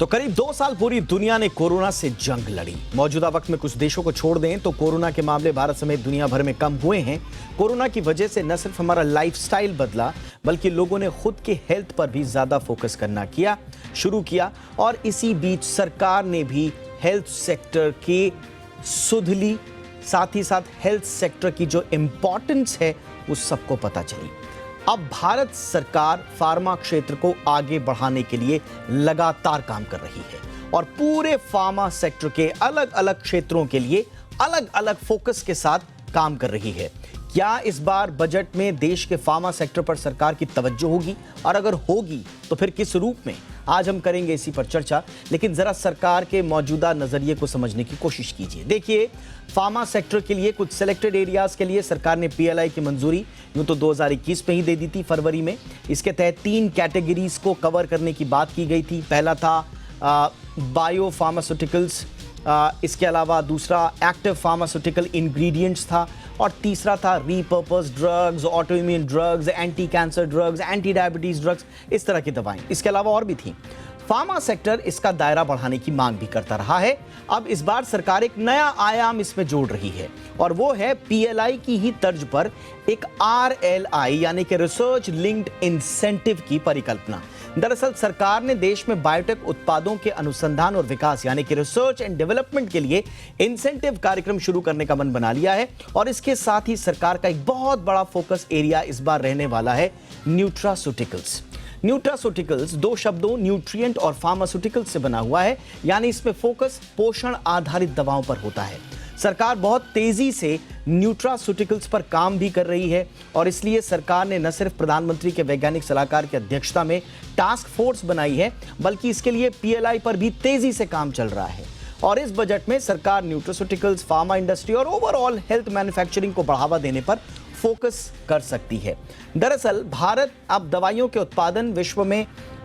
तो करीब 2 साल पूरी दुनिया ने कोरोना से जंग लड़ी। मौजूदा वक्त में कुछ देशों को छोड़ दें तो कोरोना के मामले भारत समेत दुनिया भर में कम हुए हैं। कोरोना की वजह से न सिर्फ हमारा लाइफस्टाइल बदला, बल्कि लोगों ने खुद के हेल्थ पर भी ज्यादा फोकस करना शुरू किया। और इसी बीच सरकार ने भी हेल्थ सेक्टर की सुध ली, साथ ही साथ हेल्थ सेक्टर की जो इंपॉर्टेंस है वो सबको पता चली। अब भारत सरकार फार्मा क्षेत्र को आगे बढ़ाने के लिए लगातार काम कर रही है और पूरे फार्मा सेक्टर के अलग अलग क्षेत्रों के लिए अलग अलग फोकस के साथ काम कर रही है। क्या इस बार बजट में देश के फार्मा सेक्टर पर सरकार की तवज्जो होगी, और अगर होगी तो फिर किस रूप में? आज हम करेंगे इसी पर चर्चा, लेकिन जरा सरकार के मौजूदा नजरिए को समझने की कोशिश कीजिए। देखिए, फार्मा सेक्टर के लिए कुछ सिलेक्टेड एरियाज के लिए सरकार ने पीएलआई की मंजूरी यूं तो 2021 में ही दे दी थी, फरवरी में। इसके तहत 3 कैटेगरीज को कवर करने की बात की गई थी। पहला था बायो फार्मास्यूटिकल्स, इसके अलावा दूसरा एक्टिव फार्मास्यूटिकल इंग्रेडिएंट्स था, और तीसरा था repurpose drugs, autoimmune drugs, anti cancer drugs, anti diabetes drugs, इस तरह की दवाएं। इसके अलावा और भी थी। फार्मा सेक्टर इसका दायरा बढ़ाने की मांग भी करता रहा है। अब इस बार सरकार एक नया आयाम इसमें जोड़ रही है, और वो है पीएलआई की ही तर्ज पर एक आरएलआई यानी कि रिसर्च लिंक्ड इंसेंटिव की परिकल्पना। दरअसल सरकार ने देश में बायोटेक उत्पादों के अनुसंधान और विकास यानी कि रिसर्च एंड डेवलपमेंट के लिए इंसेंटिव कार्यक्रम शुरू करने का मन बना लिया है। और इसके साथ ही सरकार का एक बहुत बड़ा फोकस एरिया इस बार रहने वाला है न्यूट्रास्यूटिकल्स। न्यूट्रास्यूटिकल्स 2 शब्दों न्यूट्रिएंट और फार्मास्यूटिकल्स से बना हुआ है, यानी इसमें फोकस पोषण आधारित दवाओं पर होता है। सरकार बहुत तेजी से न्यूट्रास्यूटिकल्स पर काम भी कर रही है, और इसलिए सरकार ने न सिर्फ प्रधानमंत्री के वैज्ञानिक सलाहकार की अध्यक्षता में टास्क फोर्स बनाई है, बल्कि इसके लिए पीएलआई पर भी तेजी से काम चल रहा है। और इस बजट में सरकार न्यूट्रास्यूटिकल्स, फार्मा इंडस्ट्री और ओवरऑल हेल्थ मैन्युफैक्चरिंग को बढ़ावा देने पर फोकस कर सकती है। दरअसल भारत अब दवाइयों के उत्पादन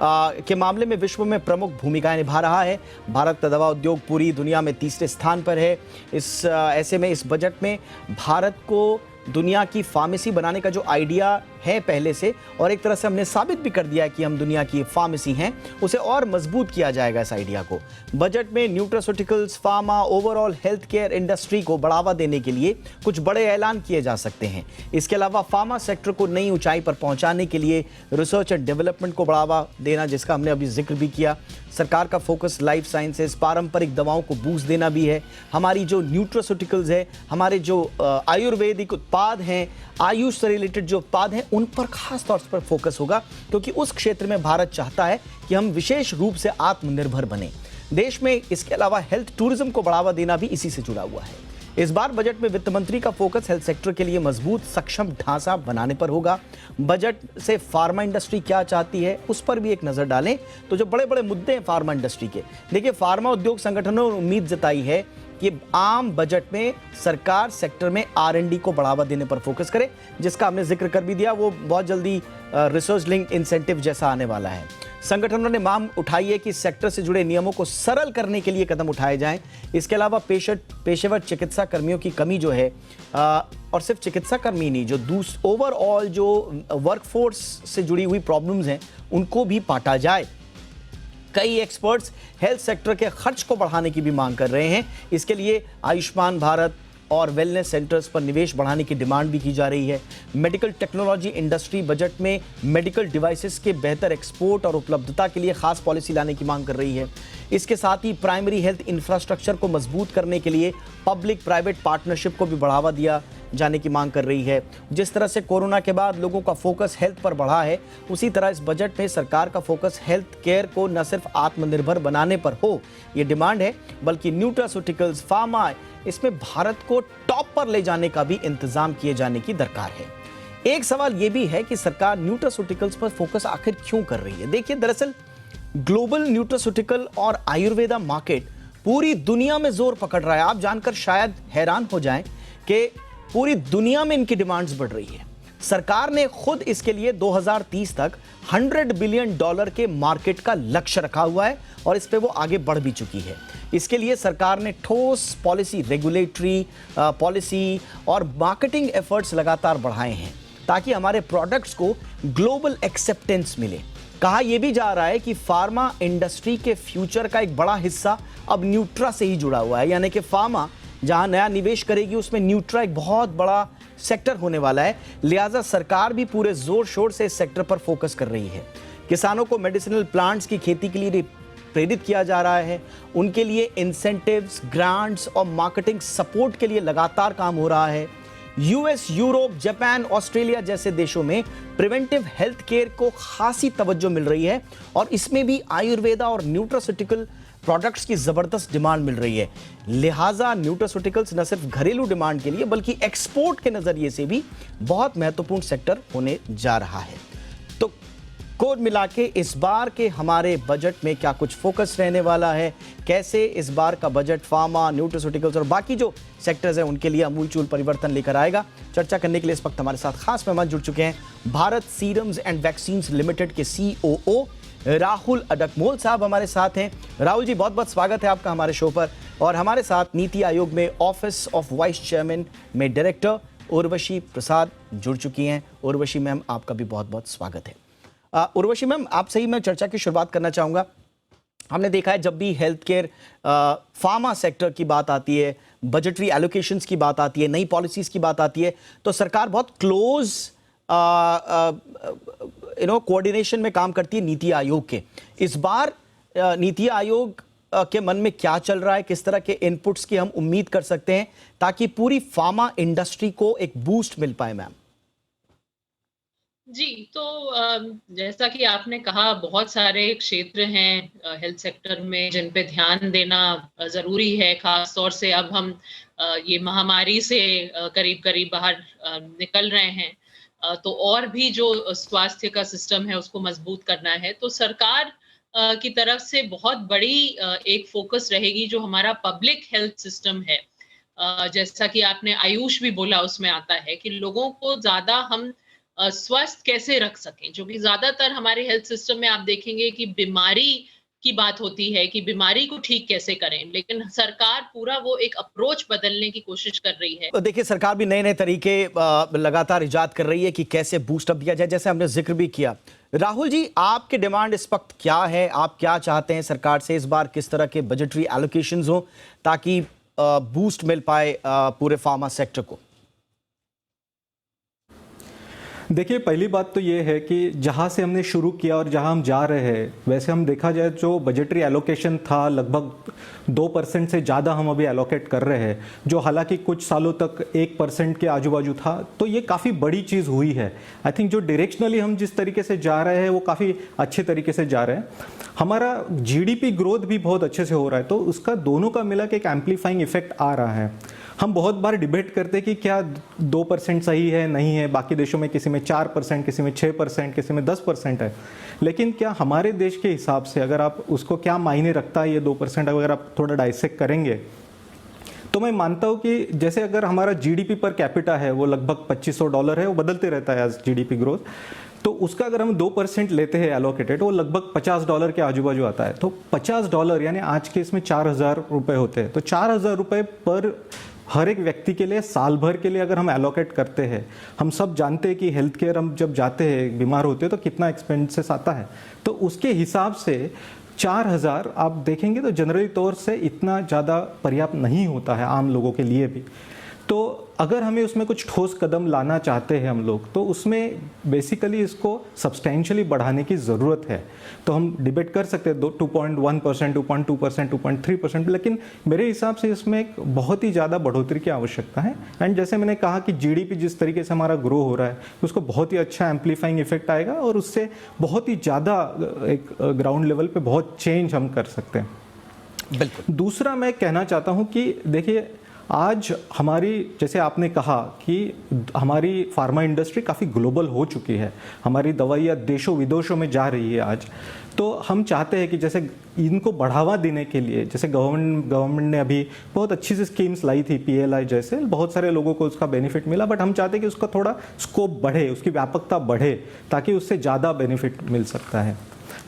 के मामले में विश्व में प्रमुख भूमिकाएं निभा रहा है। भारत का दवा उद्योग पूरी दुनिया में तीसरे स्थान पर है। ऐसे में इस बजट में भारत को दुनिया की फार्मेसी बनाने का जो आइडिया है पहले से, और एक तरह से हमने साबित भी कर दिया है कि हम दुनिया की फार्मेसी हैं, उसे और मजबूत किया जाएगा इस आइडिया को। बजट में nutraceuticals, pharma, overall health care industry को बढ़ावा देने के लिए कुछ बड़े ऐलान किए जा सकते हैं। इसके अलावा फार्मा सेक्टर को नई ऊंचाई पर पहुंचाने के लिए रिसर्च एंड डेवलपमेंट को बढ़ावा देना, जिसका हमने अभी जिक्र भी किया। सरकार का फोकस लाइफ साइंसेस, पारंपरिक दवाओं को बूस्ट देना भी है। हमारी जो न्यूट्रास्यूटिकल्स है, हमारे जो आयुर्वेदिक उत्पाद हैं, आयुष से रिलेटेड जो उत्पाद हैं, उन पर खास तौर पर फोकस होगा, क्योंकि उस क्षेत्र में भारत चाहता है कि हम विशेष रूप से आत्मनिर्भर बने देश में। इसके अलावा हेल्थ टूरिज्म को बढ़ावा देना भी इसी से जुड़ा हुआ है। इस बार बजट में वित्त मंत्री का फोकस हेल्थ सेक्टर के लिए मजबूत सक्षम ढांचा बनाने पर होगा। बजट से फार्मा इंडस्ट्री क्या चाहती है उस पर भी एक नजर डालें तो जो बड़े बड़े मुद्दे हैं फार्मा इंडस्ट्री के, देखिए, फार्मा उद्योग संगठनों ने उम्मीद जताई है कि आम बजट में सरकार सेक्टर में R&D को बढ़ावा देने पर फोकस करे, जिसका हमने जिक्र कर भी दिया। वो बहुत जल्दी रिसर्च लिंक इंसेंटिव जैसा आने वाला है। संगठनों ने मांग उठाई है कि सेक्टर से जुड़े नियमों को सरल करने के लिए कदम उठाए जाएं। इसके अलावा पेशेवर चिकित्सा कर्मियों की कमी जो है, और सिर्फ चिकित्सा कर्मी नहीं, जो ओवरऑल जो वर्कफोर्स से जुड़ी हुई प्रॉब्लम्स हैं, उनको भी पाटा जाए। कई एक्सपर्ट्स हेल्थ सेक्टर के खर्च को बढ़ाने की भी मांग कर रहे हैं। इसके लिए आयुष्मान भारत और वेलनेस सेंटर्स पर निवेश बढ़ाने की डिमांड भी की जा रही है। मेडिकल टेक्नोलॉजी इंडस्ट्री बजट में मेडिकल डिवाइसेस के बेहतर एक्सपोर्ट और उपलब्धता के लिए खास पॉलिसी लाने की मांग कर रही है। इसके साथ ही प्राइमरी हेल्थ इंफ्रास्ट्रक्चर को मजबूत करने के लिए पब्लिक प्राइवेट पार्टनरशिप को भी बढ़ावा दिया जाने की मांग कर रही है। जिस तरह से कोरोना के बाद लोगों का फोकस हेल्थ पर बढ़ा है, उसी तरह इस बजट में सरकार का फोकस हेल्थ केयर को न सिर्फ आत्मनिर्भर बनाने पर हो, ये डिमांड है, बल्कि न्यूट्रास्यूटिकल्स, फार्मा, इसमें भारत को टॉप पर ले जाने का भी इंतजाम किए जाने की दरकार है। एक सवाल यह भी है कि सरकार न्यूट्रास्यूटिकल्स पर फोकस आखिर क्यों कर रही है? देखिए, दरअसल ग्लोबल न्यूट्रास्यूटिकल और आयुर्वेदा मार्केट पूरी दुनिया में जोर पकड़ रहा है। आप जानकर शायद हैरान हो जाएं कि पूरी दुनिया में इनकी डिमांड्स बढ़ रही है। सरकार ने खुद इसके लिए 2030 तक $100 बिलियन के मार्केट का लक्ष्य रखा हुआ है, और इस पे वो आगे बढ़ भी चुकी है। इसके लिए सरकार ने ठोस पॉलिसी, रेगुलेटरी पॉलिसी और मार्केटिंग एफर्ट्स लगातार बढ़ाए हैं, ताकि हमारे प्रोडक्ट्स को ग्लोबल एक्सेप्टेंस मिले। कहा यह भी जा रहा है कि फार्मा इंडस्ट्री के फ्यूचर का एक बड़ा हिस्सा अब न्यूट्रा से ही जुड़ा हुआ है, यानी कि फार्मा जहां नया निवेश करेगी उसमें न्यूट्रा एक बहुत बड़ा सेक्टर होने वाला है। लिहाजा सरकार भी पूरे जोर शोर से इस सेक्टर पर फोकस कर रही है। किसानों को मेडिसिनल प्लांट्स की खेती के लिए प्रेरित किया जा रहा है, उनके लिए इंसेंटिव्स, ग्रांट्स और मार्केटिंग सपोर्ट के लिए लगातार काम हो रहा है। यूएस, यूरोप, जापान, ऑस्ट्रेलिया जैसे देशों में प्रिवेंटिव हेल्थ केयर को खासी तवज्जो मिल रही है और इसमें भी आयुर्वेदा और न्यूट्रास्यूटिकल प्रोडक्ट्स की जबरदस्त डिमांड मिल रही है। लिहाजा न्यूट्रास्यूटिकल्स न सिर्फ घरेलू डिमांड के लिए बल्कि एक्सपोर्ट के नजरिए से भी बहुत महत्वपूर्ण सेक्टर होने जा रहा है। तो कुल मिला के इस बार के हमारे बजट में क्या कुछ फोकस रहने वाला है, कैसे इस बार का बजट फार्मा, न्यूट्रास्यूटिकल्स और बाकी जो सेक्टर्स हैं उनके लिए अमूलचूल परिवर्तन लेकर आएगा, चर्चा करने के लिए इस वक्त हमारे साथ खास मेहमान जुड़ चुके हैं। Bharat serums and vaccines limited के COO राहुल अडकमोल साहब हमारे साथ हैं। राहुल जी, बहुत बहुत स्वागत है आपका हमारे शो पर। और हमारे साथ नीति आयोग में ऑफिस ऑफ वाइस चेयरमैन में डायरेक्टर उर्वशी प्रसाद जुड़ चुकी हैं। उर्वशी मैम, आपका भी बहुत बहुत स्वागत है। उर्वशी मैम, आपसे ही मैं चर्चा की शुरुआत करना चाहूँगा। हमने देखा है जब भी हेल्थ केयर फार्मा सेक्टर की बात आती है, बजटरी एलोकेशंस की बात आती है, नई पॉलिसीज़ की बात आती है, तो सरकार बहुत क्लोज कोऑर्डिनेशन में काम करती है नीति आयोग के। इस बार नीति आयोग के मन में क्या चल रहा है, किस तरह के इनपुट्स की हम उम्मीद कर सकते हैं ताकि पूरी फार्मा इंडस्ट्री को एक बूस्ट मिल पाए? मैम जी, तो जैसा कि आपने कहा, बहुत सारे क्षेत्र हैं हेल्थ सेक्टर में जिन पे ध्यान देना ज़रूरी है। ख़ास तौर से अब हम ये महामारी से करीब-करीब बाहर निकल रहे हैं, तो और भी जो स्वास्थ्य का सिस्टम है उसको मजबूत करना है। तो सरकार की तरफ से बहुत बड़ी एक फोकस रहेगी जो हमारा पब्लिक हेल्थ सिस्टम है। जैसा कि आपने आयुष भी बोला, उसमें आता है कि लोगों को ज़्यादा हम स्वस्थ कैसे रख सकें, जो कि ज्यादातर हमारे हेल्थ सिस्टम में आप देखेंगे कि बीमारी की बात होती है कि बीमारी को ठीक कैसे करें, लेकिन सरकार पूरा वो एक अप्रोच बदलने की कोशिश कर रही है। देखिए, सरकार भी नए नए तरीके लगातार इजाद कर रही है कि कैसे बूस्ट अप दिया जाए, जैसे हमने जिक्र भी किया। राहुल जी, आपकी डिमांड इस वक्त क्या है? आप क्या चाहते हैं सरकार से? इस बार किस तरह के बजटरी एलोकेशंस हो ताकि बूस्ट मिल पाए पूरे फार्मा सेक्टर को? देखिए, पहली बात तो ये है कि जहाँ से हमने शुरू किया और जहाँ हम जा रहे हैं, वैसे हम देखा जाए जो बजटरी एलोकेशन था लगभग 2% से ज़्यादा हम अभी एलोकेट कर रहे हैं, जो हालांकि कुछ सालों तक 1% के आजू बाजू था। तो ये काफ़ी बड़ी चीज़ हुई है। आई थिंक जो डायरेक्शनली हम जिस तरीके से जा रहे हैं वो काफ़ी अच्छे तरीके से जा रहे हैं। हमारा GDP ग्रोथ भी बहुत अच्छे से हो रहा है, तो उसका दोनों का मिला के एक एम्पलीफाइंग इफेक्ट आ रहा है। हम बहुत बार डिबेट करते हैं कि क्या 2% सही है, नहीं है। बाकी देशों में किसी में 4%, किसी में 6%, किसी में 10% है। लेकिन क्या हमारे देश के हिसाब से अगर आप उसको क्या मायने रखता है ये 2%, अगर आप थोड़ा डाइसेक्ट करेंगे तो मैं मानता हूँ कि जैसे अगर हमारा GDP पर कैपिटा है वो लगभग $2500 है, वो बदलते रहता है एज GDP ग्रोथ, तो उसका अगर हम 2% लेते हैं एलोकेटेड, वो लगभग $50 के आजू बाजू आता है। तो $50 यानी आज के इसमें 4000 रुपये होते हैं। तो 4000 रुपये पर हर एक व्यक्ति के लिए साल भर के लिए अगर हम एलोकेट करते हैं, हम सब जानते हैं कि हेल्थ केयर हम जब जाते हैं, बीमार होते हैं, तो कितना एक्सपेंसेस आता है। तो उसके हिसाब से 4000 आप देखेंगे तो जनरली तौर से इतना ज़्यादा पर्याप्त नहीं होता है आम लोगों के लिए भी। तो अगर हमें उसमें कुछ ठोस कदम लाना चाहते हैं हम लोग, तो उसमें बेसिकली इसको सब्सटेंशियली बढ़ाने की ज़रूरत है। तो हम डिबेट कर सकते हैं 2.1%, 2.2%, 2.3%, लेकिन मेरे हिसाब से इसमें एक बहुत ही ज़्यादा बढ़ोतरी की आवश्यकता है। एंड जैसे मैंने कहा कि GDP जिस तरीके से हमारा ग्रो हो रहा है, उसको बहुत ही अच्छा एम्पलीफाइंग इफेक्ट आएगा और उससे बहुत ही ज़्यादा एक ग्राउंड लेवल पे बहुत चेंज हम कर सकते हैं। बिल्कुल। दूसरा मैं कहना चाहता हूँ कि देखिए, आज हमारी, जैसे आपने कहा कि हमारी फार्मा इंडस्ट्री काफ़ी ग्लोबल हो चुकी है, हमारी दवाइयाँ देशों विदेशों में जा रही है आज। तो हम चाहते हैं कि जैसे इनको बढ़ावा देने के लिए, जैसे गवर्नमेंट ने अभी बहुत अच्छी सी स्कीम्स लाई थी, PLI जैसे, बहुत सारे लोगों को उसका बेनिफिट मिला, बट हम चाहते हैं कि उसका थोड़ा स्कोप बढ़े, उसकी व्यापकता बढ़े, ताकि उससे ज़्यादा बेनिफिट मिल सकता है।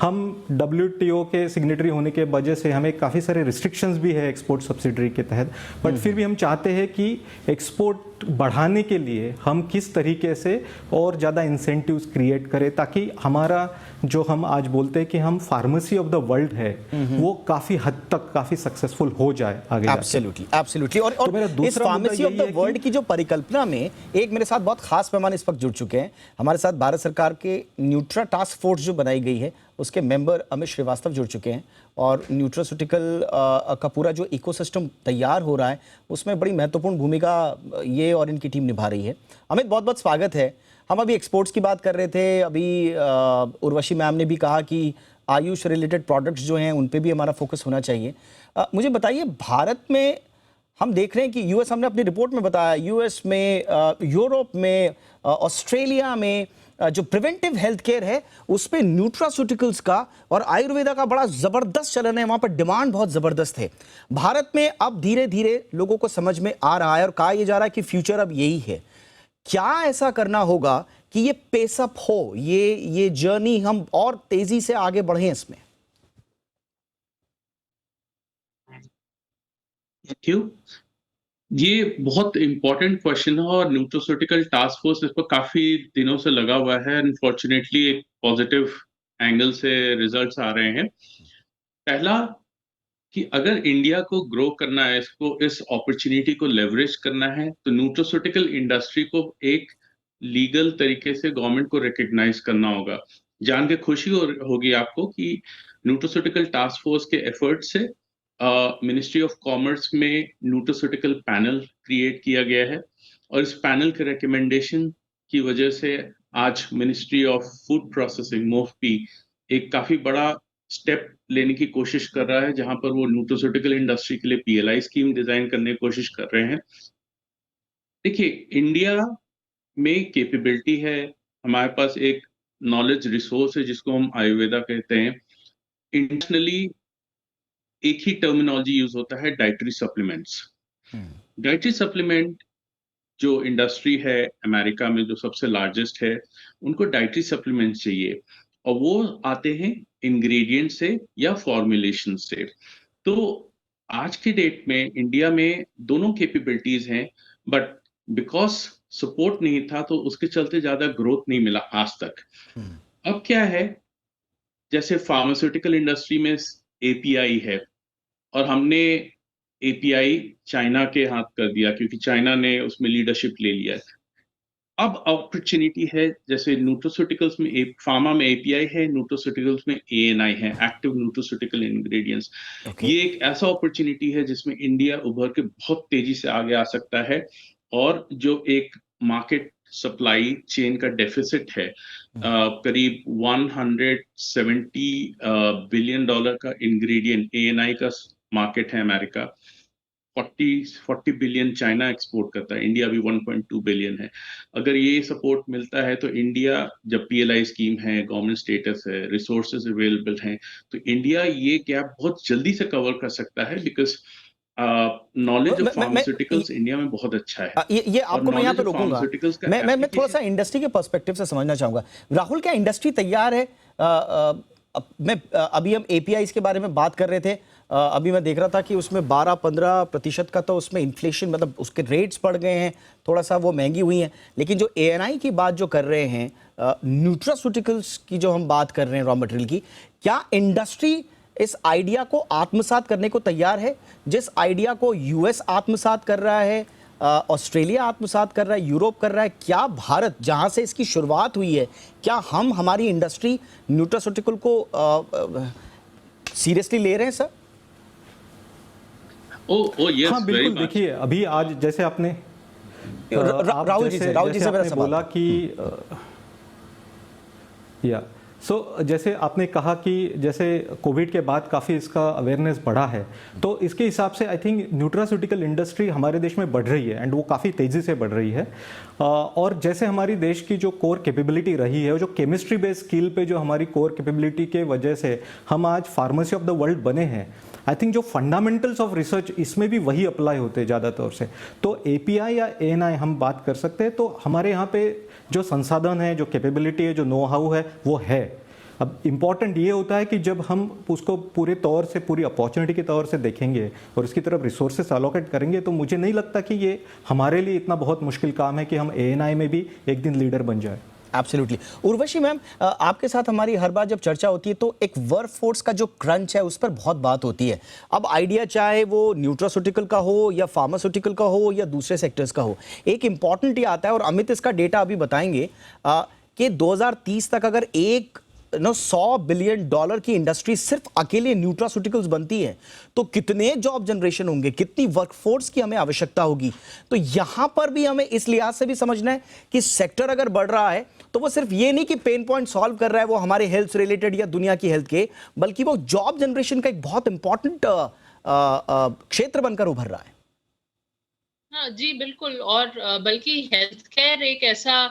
हम WTO के सिग्नेटरी होने के वजह से हमें काफ़ी सारे रिस्ट्रिक्शंस भी है एक्सपोर्ट सब्सिडरी के तहत, बट फिर भी हम चाहते हैं कि एक्सपोर्ट बढ़ाने के लिए हम किस तरीके से और ज़्यादा इंसेंटिव्स क्रिएट करें ताकि हमारा जो हम आज बोलते हैं कि हम फार्मेसी ऑफ द वर्ल्ड है वो काफ़ी हद तक काफ़ी सक्सेसफुल हो जाए आगे जाके। Absolutely absolutely. और तो मेरा इस दूसरा मुद्दा फार्मेसी ऑफ यही द है वर्ल्ड कि- की जो परिकल्पना में एक मेरे साथ बहुत खास मेहमान इस वक्त जुड़ चुके हैं। हमारे साथ भारत सरकार के न्यूट्रा टास्क फोर्स जो बनाई गई है उसके मेंबर अमित श्रीवास्तव जुड़ चुके हैं और न्यूट्रास्यूटिकल का पूरा जो इकोसिस्टम तैयार हो रहा है उसमें बड़ी महत्वपूर्ण भूमिका ये और इनकी टीम निभा रही है। अमित, बहुत बहुत स्वागत है। हम अभी एक्सपोर्ट्स की बात कर रहे थे, अभी उर्वशी मैम ने भी कहा कि आयुष रिलेटेड प्रोडक्ट्स जो हैं उन पे भी हमारा फोकस होना चाहिए। मुझे बताइए, भारत में हम देख रहे हैं कि यूएस, हमने अपनी रिपोर्ट में बताया, यूएस में, यूरोप में, ऑस्ट्रेलिया में जो प्रिवेंटिव हेल्थ केयर है उस पे न्यूट्रास्यूटिकल्स का और आयुर्वेदा का बड़ा जबरदस्त चलन है, वहां पर डिमांड बहुत जबरदस्त है। भारत में अब धीरे धीरे लोगों को समझ में आ रहा है और कहा यह जा रहा है कि फ्यूचर अब यही है। क्या ऐसा करना होगा कि ये पेसअप हो, ये जर्नी हम और तेजी से आगे बढ़े इसमें? Thank you. ये बहुत इंपॉर्टेंट क्वेश्चन है और न्यूट्रोस्यूटिकल टास्क फोर्स इस पर काफी दिनों से लगा हुआ है। अनफॉर्चुनेटली एक पॉजिटिव एंगल से रिजल्ट्स आ रहे हैं। पहला कि अगर इंडिया को ग्रो करना है, इसको इस अपॉर्चुनिटी को लेवरेज करना है, तो न्यूट्रोस्यूटिकल इंडस्ट्री को एक लीगल तरीके से गवर्नमेंट को रिकग्नाइज करना होगा। जान के खुशी होगी आपको कि न्यूट्रोस्यूटिकल टास्क फोर्स के एफर्ट से मिनिस्ट्री ऑफ कॉमर्स में न्यूट्रोस्यूटिकल पैनल क्रिएट किया गया है और इस पैनल के रिकमेंडेशन की वजह से आज मिनिस्ट्री ऑफ फूड प्रोसेसिंग मोफपी एक काफी बड़ा स्टेप लेने की कोशिश कर रहा है, जहां पर वो न्यूट्रोस्यूटिकल इंडस्ट्री के लिए पीएलआई स्कीम डिजाइन करने की कोशिश कर रहे हैं। देखिए, इंडिया में कैपेबिलिटी है, हमारे पास एक नॉलेज रिसोर्स है जिसको हम आयुर्वेदा कहते हैं। इंटरनेशनली एक ही टर्मिनोलॉजी यूज होता है, डाइटरी सप्लीमेंट्स। डाइटरी सप्लीमेंट जो इंडस्ट्री है अमेरिका में जो सबसे लार्जेस्ट है, उनको डाइटरी सप्लीमेंट्स चाहिए और वो आते हैं इंग्रेडिएंट से या फॉर्मुलेशन से। तो आज के डेट में इंडिया में दोनों कैपेबिलिटीज हैं, बट बिकॉज सपोर्ट नहीं था तो उसके चलते ज्यादा ग्रोथ नहीं मिला आज तक। अब क्या है, जैसे फार्मास्यूटिकल इंडस्ट्री में एपीआई है और हमने एपीआई चाइना के हाथ कर दिया क्योंकि चाइना ने उसमें लीडरशिप ले लिया है। अब अपॉर्चुनिटी है, जैसे न्यूट्रोस्यूटिकल्स में फार्मा में एपीआई है, न्यूट्रोस्यूटिकल्स में एएनआई है, एक्टिव न्यूट्रोस्यूटिकल इंग्रेडिएंट्स। ये एक ऐसा अपॉर्चुनिटी है जिसमें इंडिया उभर के बहुत तेजी से आगे आ सकता है और जो एक मार्केट सप्लाई चेन का डेफिसिट है, करीब 170 बिलियन डॉलर का इंग्रेडिएंट एएनआई का मार्केट है अमेरिका, 40 बिलियन चाइना एक्सपोर्ट करता है, इंडिया भी 1.2 बिलियन है। अगर ये सपोर्ट मिलता है तो इंडिया, जब पीएलआई स्कीम है, गवर्नमेंट स्टेटस है, रिसोर्सेज अवेलेबल हैं, तो इंडिया ये गैप बहुत जल्दी से कवर कर सकता है because knowledge of pharmaceuticals India में बहुत अच्छा है। ये आपको मैं यहाँ पे रोकूंगा। मैं थोड़ा सा इंडस्ट्री के पर्सपेक्टिव से समझना चाहूंगा। राहुल, क्या इंडस्ट्री तैयार है? अभी हम एपीआईज के बारे में बात कर रहे थे, अभी मैं देख रहा था कि उसमें 12-15% का तो उसमें इन्फ्लेशन, मतलब उसके रेट्स बढ़ गए हैं, थोड़ा सा वो महंगी हुई हैं। लेकिन जो एएनआई की बात जो कर रहे हैं, न्यूट्रास्यूटिकल्स की जो हम बात कर रहे हैं, रॉ मटेरियल की, क्या इंडस्ट्री इस आइडिया को आत्मसात करने को तैयार है? जिस आइडिया को यूएस आत्मसात कर रहा है, ऑस्ट्रेलिया आत्मसात कर रहा है, यूरोप कर रहा है, क्या भारत, जहां से इसकी शुरुआत हुई है, क्या हम, हमारी इंडस्ट्री न्यूट्रास्यूटिकल को सीरियसली ले रहे हैं सर? yes, हाँ बिल्कुल। देखिए, अभी आज जैसे आपने राहुल जी से मेरा सवाल बोला कि जैसे आपने कहा कि जैसे कोविड के बाद काफ़ी इसका अवेयरनेस बढ़ा है, तो इसके हिसाब से आई थिंक न्यूट्रास्यूटिकल इंडस्ट्री हमारे देश में बढ़ रही है एंड वो काफ़ी तेज़ी से बढ़ रही है। और जैसे हमारी देश की जो कोर कैपेबिलिटी रही है, जो केमिस्ट्री बेस्ड स्किल पे जो हमारी कोर कैपेबिलिटी के वजह से हम आज फार्मेसी ऑफ द वर्ल्ड बने हैं, आई थिंक जो फंडामेंटल्स ऑफ रिसर्च इसमें भी वही अप्लाई होते हैं ज़्यादा तौर से। तो एपीआई या एएनआई हम बात कर सकते हैं, तो हमारे यहाँ पे जो संसाधन है, जो कैपेबिलिटी है, जो नो हाउ है, वो है। अब इम्पॉर्टेंट ये होता है कि जब हम उसको पूरे तौर से, पूरी अपॉर्चुनिटी के तौर से देखेंगे और इसकी तरफ रिसोर्सेस अलोकेट करेंगे, तो मुझे नहीं लगता कि ये हमारे लिए इतना बहुत मुश्किल काम है कि हम ANI में भी एक दिन लीडर बन जाए। एब्सोल्युटली। उर्वशी मैम, आपके साथ हमारी हर बार जब चर्चा होती है तो एक वर्क फोर्स का जो क्रंच है उस पर बहुत बात होती है। अब आइडिया चाहे वो न्यूट्रास्यूटिकल का हो या फार्मास्यूटिकल का हो या दूसरे सेक्टर्स का हो, एक इंपॉर्टेंट ये आता है, और अमित इसका डेटा अभी बताएंगे, कि 2030 तक अगर एक $100 बिलियन की इंडस्ट्री सिर्फ अकेले न्यूट्रास्यूटिकल्स बनती है तो कितने जॉब जनरेशन होंगे, कितनी वर्कफोर्स की हमें आवश्यकता होगी। तो यहां पर भी हमें इस लिहाज से भी समझना है कि सेक्टर अगर बढ़ रहा है तो वो सिर्फ ये नहीं कि पेन पॉइंट सॉल्व कर रहा है वो हमारे हेल्थ रिलेटेड या दुनिया की हेल्थ के, बल्कि वो जॉब जनरेशन का एक बहुत इंपॉर्टेंट क्षेत्र बनकर उभर रहा है। हाँ जी, बिल्कुल। और बल्कि हेल्थ केयर एक ऐसा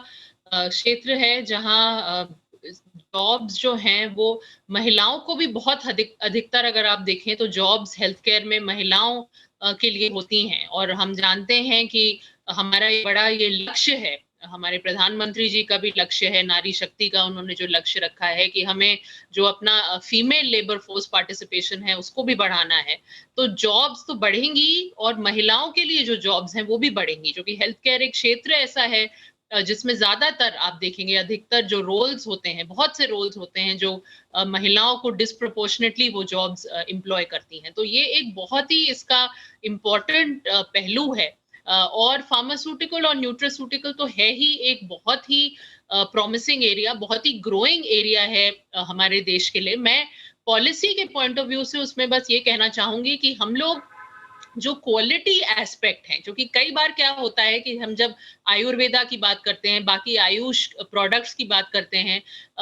क्षेत्र है जहाँ जॉब्स जो हैं वो महिलाओं को भी बहुत अधिकतर अगर आप देखें तो जॉब्स हेल्थ केयर में महिलाओं के लिए होती हैं। और हम जानते हैं कि हमारा ये लक्ष्य है, हमारे प्रधानमंत्री जी का भी लक्ष्य है, नारी शक्ति का उन्होंने जो लक्ष्य रखा है कि हमें जो अपना फीमेल लेबर फोर्स पार्टिसिपेशन है उसको भी बढ़ाना है। तो जॉब्स तो बढ़ेंगी और महिलाओं के लिए जो जॉब्स हैं वो भी बढ़ेंगी, क्योंकि हेल्थ केयर एक क्षेत्र ऐसा है जिसमें ज्यादातर आप देखेंगे अधिकतर जो रोल्स होते हैं, बहुत से रोल्स होते हैं जो महिलाओं को डिस्प्रोपोर्शनेटली वो जॉब्स एम्प्लॉय करती हैं। तो ये एक बहुत ही इसका इम्पोर्टेंट पहलू है। और फार्मास्यूटिकल और न्यूट्रास्यूटिकल तो है ही एक बहुत ही प्रॉमिसिंग एरिया, बहुत ही ग्रोइंग एरिया है हमारे देश के लिए। मैं पॉलिसी के पॉइंट ऑफ व्यू से उसमें बस ये कहना चाहूंगी कि हम लोग जो क्वालिटी एस्पेक्ट है, क्योंकि कई बार क्या होता है कि हम जब आयुर्वेदा की बात करते हैं, बाकी आयुष प्रोडक्ट्स की बात करते हैं,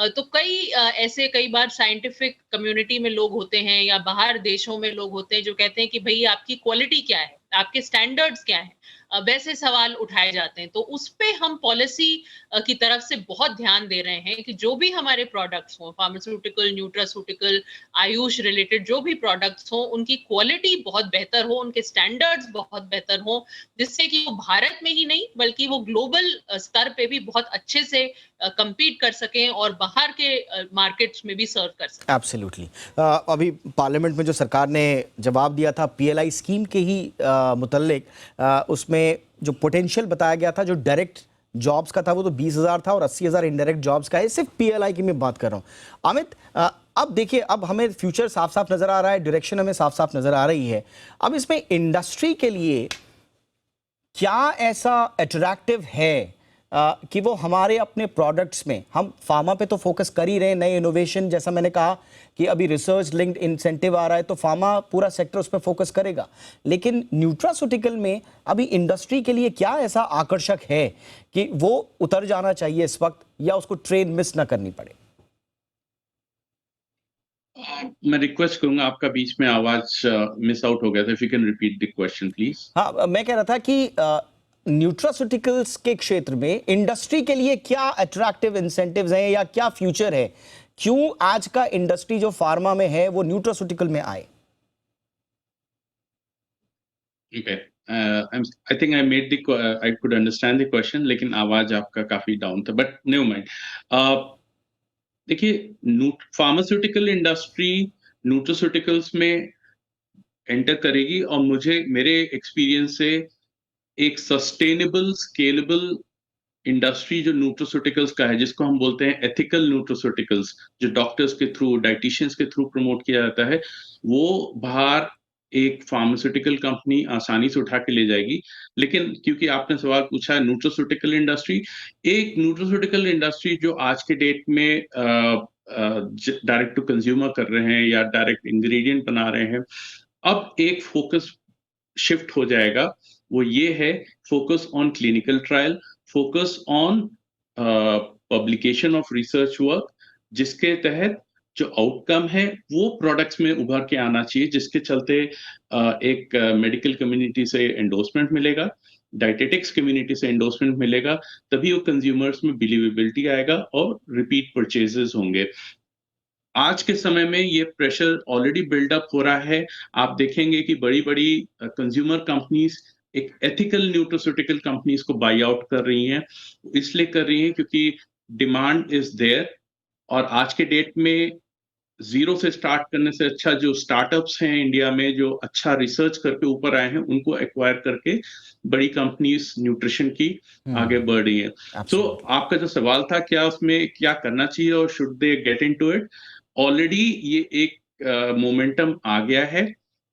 तो कई बार साइंटिफिक कम्युनिटी में लोग होते हैं या बाहर देशों में लोग होते हैं जो कहते हैं कि भाई आपकी क्वालिटी क्या है, आपके स्टैंडर्ड्स क्या है, वैसे सवाल उठाए जाते हैं। तो उस पे हम पॉलिसी की तरफ से बहुत ध्यान दे रहे हैं कि जो भी हमारे प्रोडक्ट्स हो, फार्मास्यूटिकल, न्यूट्रास्यूटिकल, आयुष रिलेटेड जो भी प्रोडक्ट्स हो, उनकी क्वालिटी बहुत बेहतर हो, उनके स्टैंडर्ड्स बहुत बेहतर हो, जिससे कि वो भारत में ही नहीं बल्कि वो ग्लोबल स्तर पे भी बहुत अच्छे से compete कर सकें और बाहर के मार्केट्स में भी सर्व कर सकें। एब्सोल्युटली। अभी पार्लियामेंट में जो सरकार ने जवाब दिया था PLI स्कीम के ही मुतल्लिक, उसमें जो पोटेंशियल बताया गया था, जो डायरेक्ट जॉब्स का था वो तो 20,000 था और 80,000 इनडायरेक्ट जॉब्स का है। सिर्फ PLI की मैं बात कर रहा हूँ। अमित, अब देखिए, अब हमें फ्यूचर साफ साफ नजर आ रहा है, डायरेक्शन हमें साफ साफ नजर आ रही है। अब इसमें इंडस्ट्री के लिए क्या ऐसा अट्रैक्टिव है कि वो हमारे अपने प्रोडक्ट्स में, हम फार्मा पे तो फोकस कर ही रहे हैं, नए इनोवेशन, जैसा मैंने कहा कि अभी रिसर्च लिंक्ड इंसेंटिव आ रहा है तो फार्मा पूरा सेक्टर उस पर फोकस करेगा, लेकिन न्यूट्रास्यूटिकल में अभी इंडस्ट्री के लिए क्या ऐसा आकर्षक है कि वो उतर जाना चाहिए इस वक्त या उसको ट्रेन मिस ना करनी पड़े? मैं रिक्वेस्ट करूंगा, आपका बीच में आवाज मिस आउट हो गया था, if you can repeat the question please. हाँ, मैं कह रहा था कि न्यूट्रास्यूटिकल्स के क्षेत्र में इंडस्ट्री के लिए क्या अट्रैक्टिव इंसेंटिव्स हैं या क्या फ्यूचर है, क्यों आज का इंडस्ट्री जो फार्मा में है वो न्यूट्रास्यूटिकल में आए? Okay. I think I could understand the question, लेकिन आवाज आपका काफी डाउन था, बट नेवर माइंड। देखिए, फार्मास्यूटिकल इंडस्ट्री न्यूट्रास्यूटिकल्स में एंटर करेगी और मेरे एक्सपीरियंस से एक सस्टेनेबल स्केलेबल इंडस्ट्री जो न्यूट्रास्यूटिकल्स का है, जिसको हम बोलते हैं एथिकल न्यूट्रास्यूटिकल्स, जो डॉक्टर्स के थ्रू, डाइटिशियंस के थ्रू प्रमोट किया जाता है, वो बाहर एक फार्मास्यूटिकल कंपनी आसानी से उठा के ले जाएगी। लेकिन क्योंकि आपने सवाल पूछा है न्यूट्रास्यूटिकल इंडस्ट्री जो आज के डेट में डायरेक्ट टू कंज्यूमर कर रहे हैं या डायरेक्ट इंग्रेडिएंट बना रहे हैं, अब एक फोकस शिफ्ट हो जाएगा। वो ये है, focus on clinical trial, focus on publication of research work, जिसके तहत जो आउटकम है वो प्रोडक्ट्स में उभर के आना चाहिए, जिसके चलते एक मेडिकल कम्युनिटी से एंडोर्समेंट मिलेगा, डाइटेटिक्स कम्युनिटी से एंडोर्समेंट मिलेगा, तभी वो कंज्यूमर्स में बिलीवेबिलिटी आएगा और रिपीट परचेजेस होंगे। आज के समय में ये प्रेशर ऑलरेडी बिल्डअप हो रहा है। आप देखेंगे कि बड़ी-बड़ी कंज्यूमर कंपनीज एक एथिकल न्यूट्रास्यूटिकल कंपनीज को बाय आउट कर रही हैं। इसलिए कर रही हैं क्योंकि डिमांड इज देयर और आज के डेट में जीरो से स्टार्ट करने से अच्छा जो स्टार्टअप्स हैं इंडिया में जो अच्छा रिसर्च करके ऊपर आए हैं उनको एक्वायर करके बड़ी कंपनीज न्यूट्रिशन की आगे बढ़ रही है। तो आपका जो सवाल था क्या उसमें क्या करना चाहिए और should they get into it, already ये एक मोमेंटम आ गया है।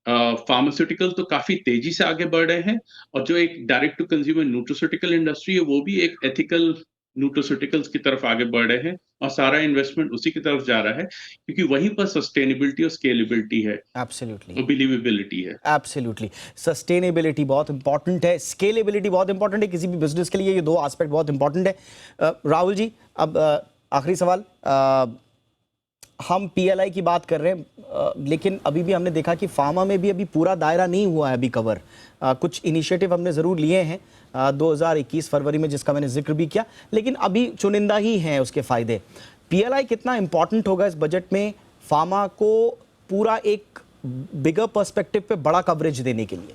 फार्मास्यूटिकल तो काफी तेजी से आगे बढ़ रहे हैं और जो एक डायरेक्ट टू कंज्यूमर न्यूट्रोस्यूटिकल इंडस्ट्री है वो भी एक एथिकल न्यूट्रोस्यूटिकल्स की तरफ आगे बढ़ रहे हैं और सारा इन्वेस्टमेंट उसी की तरफ जा रहा है क्योंकि वहीं पर सस्टेनेबिलिटी और स्केलेबिलिटी है, एब्सोल्युटली और बिलीवेबिलिटी है। एब्सोल्युटली सस्टेनेबिलिटी बहुत इंपॉर्टेंट है, स्केलेबिलिटी बहुत इंपॉर्टेंट है, किसी भी बिजनेस के लिए ये दो एस्पेक्ट बहुत इंपॉर्टेंट है। राहुल जी, अब आखिरी सवाल, हम पीएलआई की बात कर रहे हैं लेकिन अभी भी हमने देखा कि फार्मा में भी अभी पूरा दायरा नहीं हुआ है अभी कवर। कुछ इनिशिएटिव हमने ज़रूर लिए हैं 2021 फरवरी में जिसका मैंने जिक्र भी किया, लेकिन अभी चुनिंदा ही हैं उसके फ़ायदे। पीएलआई कितना इंपॉर्टेंट होगा इस बजट में फार्मा को पूरा एक बिगर पर्सपेक्टिव पे बड़ा कवरेज देने के लिए?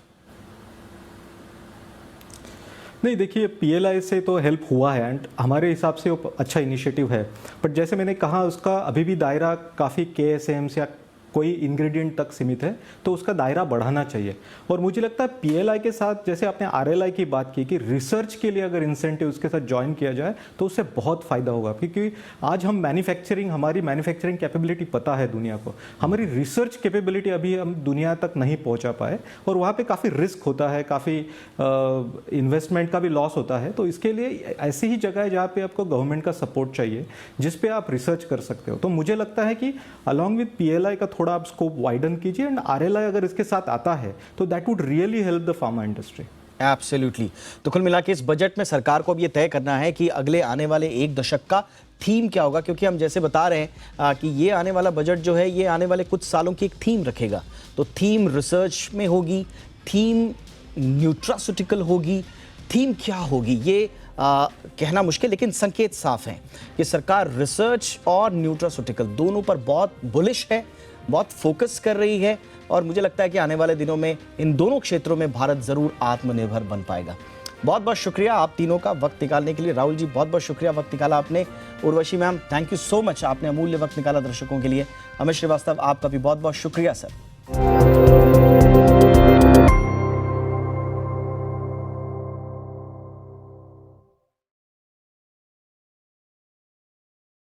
नहीं, देखिए पीएलआई से तो हेल्प हुआ है एंड हमारे हिसाब से वो अच्छा इनिशिएटिव है, बट जैसे मैंने कहा उसका अभी भी दायरा काफ़ी केएसएम्स या कोई इंग्रेडिएंट तक सीमित है, तो उसका दायरा बढ़ाना चाहिए। और मुझे लगता है पीएलआई के साथ जैसे आपने आरएलआई की बात की कि रिसर्च के लिए अगर इंसेंटिव उसके साथ ज्वाइन किया जाए तो उससे बहुत फ़ायदा होगा, क्योंकि आज हम हमारी मैन्युफैक्चरिंग कैपेबिलिटी पता है दुनिया को, हमारी रिसर्च कैपेबिलिटी अभी हम दुनिया तक नहीं पहुँचा पाए और वहाँ पर काफ़ी रिस्क होता है, काफ़ी इन्वेस्टमेंट का भी लॉस होता है। तो इसके लिए ऐसी ही जगह है जहाँ पे आपको गवर्नमेंट का सपोर्ट चाहिए, जिस पे आप रिसर्च कर सकते हो। तो मुझे लगता है कि अलॉन्ग विद पीएलआई का थोड़ा आप स्कोप वाइडन कीजिए एंड आरएलआई अगर इसके साथ आता है तो that would really help the pharma industry. Absolutely. तो कुल मिला के इस बजट में सरकार को अब ये तय करना है कि अगले आने वाले एक दशक का थीम क्या होगा, क्योंकि हम जैसे बता रहे हैं कि ये आने वाला बजट जो है ये आने वाले कुछ सालों की एक थीम रखेगा। तो थीम रिसर्च में होगी, थीम न्यूट्रास्यूटिकल होगी, थीम क्या होगी ये कहना मुश्किल, लेकिन संकेत साफ हैं कि सरकार रिसर्च और न्यूट्रास्यूटिकल दोनों पर बहुत बुलिश है, बहुत फोकस कर रही है और मुझे लगता है कि आने वाले दिनों में इन दोनों क्षेत्रों में भारत ज़रूर आत्मनिर्भर बन पाएगा। बहुत बहुत शुक्रिया आप तीनों का वक्त निकालने के लिए। राहुल जी बहुत बहुत शुक्रिया, वक्त निकाला आपने। Urvashi ma'am thank you so much, आपने अमूल्य वक्त निकाला दर्शकों के लिए। अमित श्रीवास्तव आपका भी बहुत बहुत शुक्रिया सर।